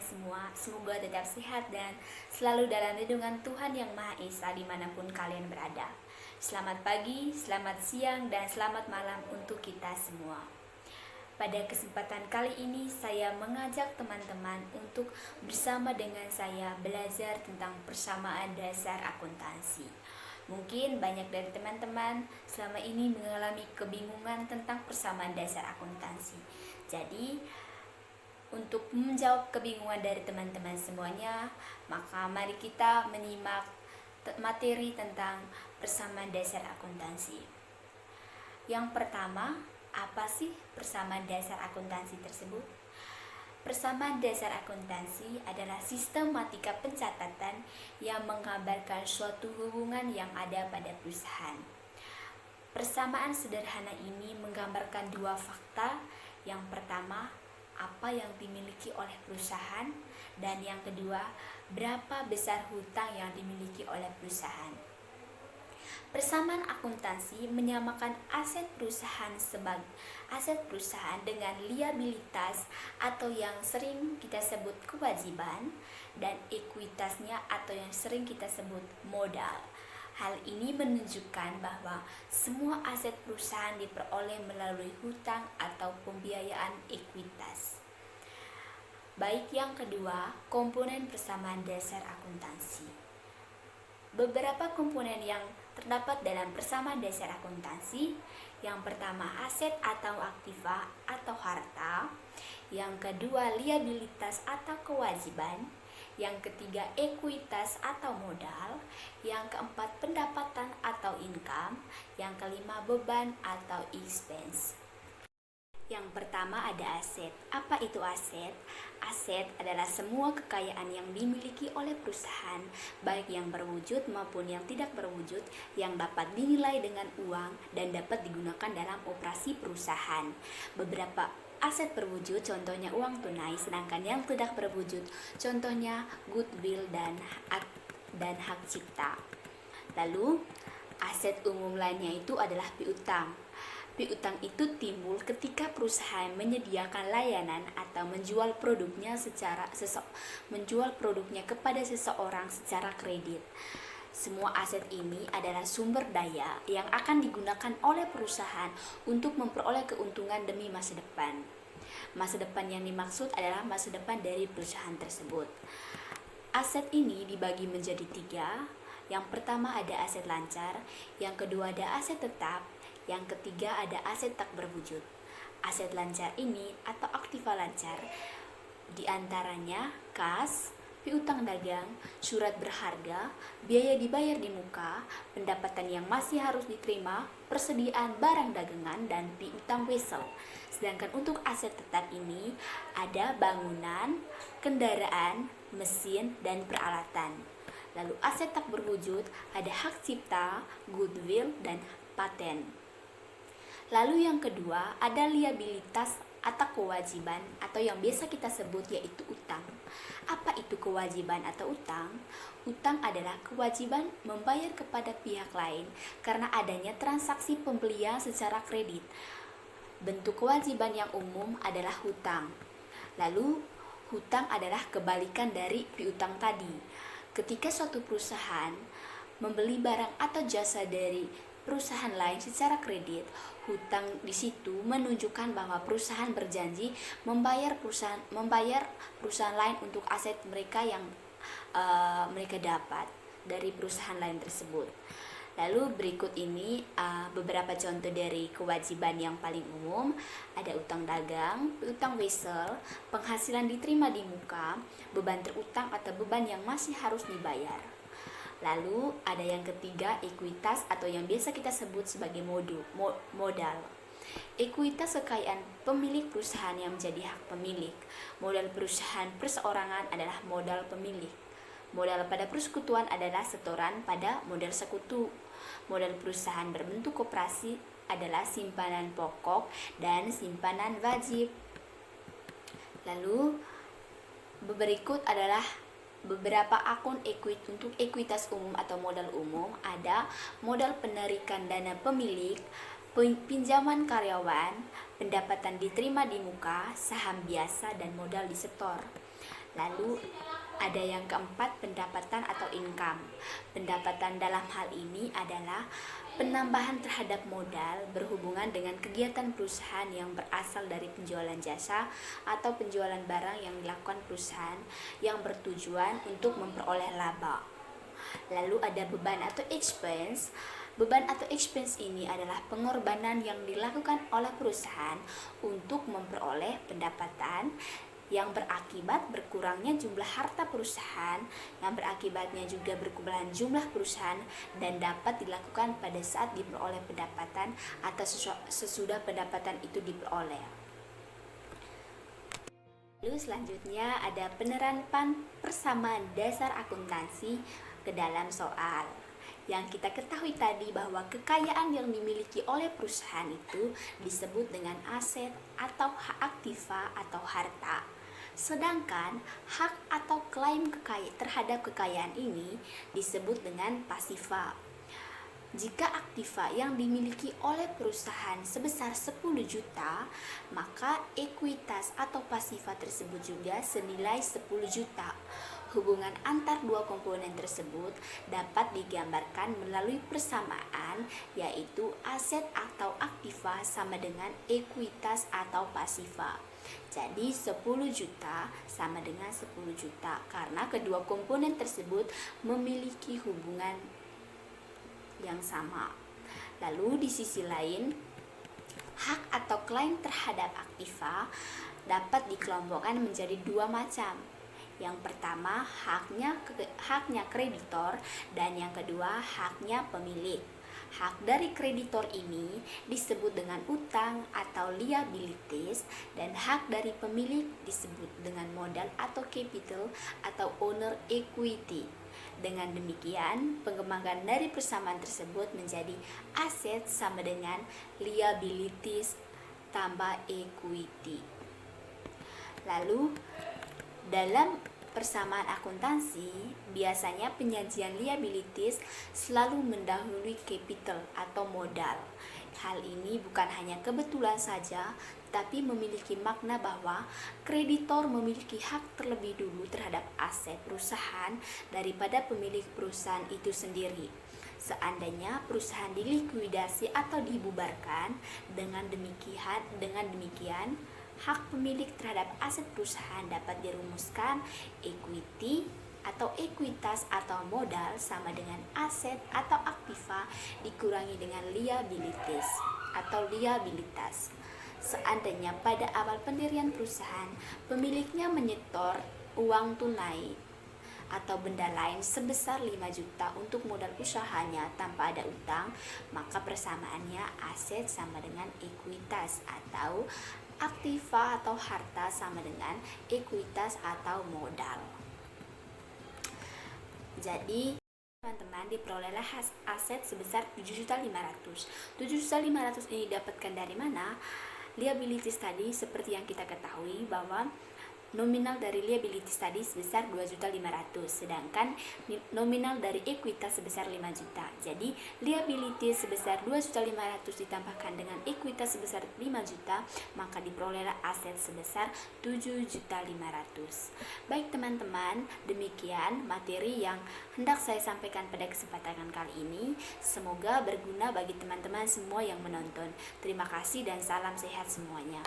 semua, semoga tetap sehat dan selalu dalam lindungan Tuhan Yang Maha Esa dimanapun kalian berada. Selamat pagi, selamat siang, dan selamat malam untuk kita semua. Pada kesempatan kali ini saya mengajak teman-teman untuk bersama dengan saya belajar tentang persamaan dasar akuntansi. Mungkin banyak dari teman-teman selama ini mengalami kebingungan tentang persamaan dasar akuntansi. Jadi, untuk menjawab kebingungan dari teman-teman semuanya, maka mari kita menyimak materi tentang persamaan dasar akuntansi. Yang pertama, apa sih persamaan dasar akuntansi tersebut? Persamaan dasar akuntansi adalah sistematika pencatatan yang menggambarkan suatu hubungan yang ada pada perusahaan. Persamaan sederhana ini menggambarkan dua fakta. Yang pertama, apa yang dimiliki oleh perusahaan, dan yang kedua, berapa besar hutang yang dimiliki oleh perusahaan. Persamaan akuntansi menyamakan aset perusahaan sebagai aset perusahaan dengan liabilitas atau yang sering kita sebut kewajiban, dan ekuitasnya atau yang sering kita sebut modal. Hal ini menunjukkan bahwa semua aset perusahaan diperoleh melalui hutang atau pembiayaan ekuitas. Baik, yang kedua, komponen persamaan dasar akuntansi. Beberapa komponen yang terdapat dalam persamaan dasar akuntansi. Yang pertama, aset atau aktiva atau harta. Yang kedua, liabilitas atau kewajiban. Yang ketiga, ekuitas atau modal. Yang keempat, pendapatan atau income. Yang kelima, beban atau expense. Yang pertama ada aset. Apa itu aset? Aset adalah semua kekayaan yang dimiliki oleh perusahaan, baik yang berwujud maupun yang tidak berwujud, yang dapat dinilai dengan uang dan dapat digunakan dalam operasi perusahaan. Beberapa aset berwujud, contohnya uang tunai, sedangkan yang tidak berwujud, contohnya goodwill dan hak cipta. Lalu, aset umum lainnya itu adalah piutang. Piutang itu timbul ketika perusahaan menyediakan layanan atau menjual produknya kepada seseorang secara kredit. Semua aset ini adalah sumber daya yang akan digunakan oleh perusahaan untuk memperoleh keuntungan demi masa depan. Masa depan yang dimaksud adalah masa depan dari perusahaan tersebut. Aset ini dibagi menjadi 3. Yang pertama ada aset lancar, yang kedua ada aset tetap, yang ketiga ada aset tak berwujud. Aset lancar ini atau aktiva lancar diantaranya kas, piutang dagang, surat berharga, biaya dibayar di muka, pendapatan yang masih harus diterima, persediaan barang dagangan, dan piutang wesel. Sedangkan untuk aset tetap ini ada bangunan, kendaraan, mesin, dan peralatan. Lalu aset tak berwujud ada hak cipta, goodwill, dan paten. Lalu yang kedua ada liabilitas atau kewajiban atau yang biasa kita sebut yaitu utang. Apa itu kewajiban atau utang? Utang adalah kewajiban membayar kepada pihak lain karena adanya transaksi pembelian secara kredit. Bentuk kewajiban yang umum adalah hutang. Lalu hutang adalah kebalikan dari piutang tadi. Ketika suatu perusahaan membeli barang atau jasa dari perusahaan lain secara kredit, hutang di situ menunjukkan bahwa perusahaan berjanji membayar perusahaan lain untuk aset mereka yang mereka dapat dari perusahaan lain tersebut. Lalu berikut ini beberapa contoh dari kewajiban yang paling umum. Ada utang dagang, utang wesel, penghasilan diterima di muka, beban terutang atau beban yang masih harus dibayar. Lalu ada yang ketiga, ekuitas atau yang biasa kita sebut sebagai modal. Ekuitas kekayaan pemilik perusahaan yang menjadi hak pemilik. Modal perusahaan perseorangan adalah modal pemilik. Modal pada persekutuan adalah setoran pada modal sekutu. Modal perusahaan berbentuk koperasi adalah simpanan pokok dan simpanan wajib. Lalu berikut adalah beberapa akun untuk ekuitas umum atau modal umum. Ada modal penarikan dana pemilik, pinjaman karyawan, pendapatan diterima di muka, saham biasa, dan modal disetor. Lalu ada yang keempat, pendapatan atau income. Pendapatan dalam hal ini adalah penambahan terhadap modal berhubungan dengan kegiatan perusahaan yang berasal dari penjualan jasa atau penjualan barang yang dilakukan perusahaan yang bertujuan untuk memperoleh laba. Lalu ada beban atau expense. Beban atau expense ini adalah pengorbanan yang dilakukan oleh perusahaan untuk memperoleh pendapatan yang berakibat berkurangnya jumlah harta perusahaan, yang berakibatnya juga berkurangnya jumlah perusahaan, dan dapat dilakukan pada saat diperoleh pendapatan atau sesudah pendapatan itu diperoleh. Lalu selanjutnya ada penerapan persamaan dasar akuntansi ke dalam soal. Yang kita ketahui tadi bahwa kekayaan yang dimiliki oleh perusahaan itu disebut dengan aset atau hak aktiva atau harta. Sedangkan hak atau klaim terhadap kekayaan ini disebut dengan pasiva. Jika aktiva yang dimiliki oleh perusahaan sebesar 10 juta, maka ekuitas atau pasiva tersebut juga senilai 10 juta. Hubungan antar dua komponen tersebut dapat digambarkan melalui persamaan, yaitu aset atau aktiva sama dengan ekuitas atau pasiva. Jadi 10 juta sama dengan 10 juta karena kedua komponen tersebut memiliki hubungan yang sama. Lalu di sisi lain, hak atau klaim terhadap aktiva dapat dikelompokkan menjadi dua macam. Yang pertama haknya kreditor dan yang kedua haknya pemilik. Hak dari kreditor ini disebut dengan utang atau liabilities dan hak dari pemilik disebut dengan modal atau capital atau owner equity. Dengan demikian, pengembangan dari persamaan tersebut menjadi aset sama dengan liabilities tambah equity. Lalu dalam persamaan akuntansi, biasanya penyajian liabilities selalu mendahului capital atau modal. Hal ini bukan hanya kebetulan saja, tapi memiliki makna bahwa kreditor memiliki hak terlebih dulu terhadap aset perusahaan daripada pemilik perusahaan itu sendiri. Seandainya perusahaan dilikuidasi atau dibubarkan, dengan demikian hak pemilik terhadap aset perusahaan dapat dirumuskan equity atau ekuitas atau modal sama dengan aset atau aktiva dikurangi dengan liabilities atau liabilitas. Seandainya pada awal pendirian perusahaan pemiliknya menyetor uang tunai atau benda lain sebesar 5 juta untuk modal usahanya tanpa ada utang, maka persamaannya aset sama dengan ekuitas atau aktiva atau harta sama dengan ekuitas atau modal. Jadi teman-teman diperolehlah aset sebesar 7.500. 7.500 ini didapatkan dari mana? Liabilities tadi seperti yang kita ketahui bahwa nominal dari liabilities tadi sebesar 2.500.000, sedangkan nominal dari ekuitas sebesar 5 juta. Jadi liabilities sebesar 2.500.000 ditambahkan dengan ekuitas sebesar 5 juta, maka diperolehlah aset sebesar 7.500.000. Baik teman-teman, demikian materi yang hendak saya sampaikan pada kesempatan kali ini. Semoga berguna bagi teman-teman semua yang menonton. Terima kasih dan salam sehat semuanya.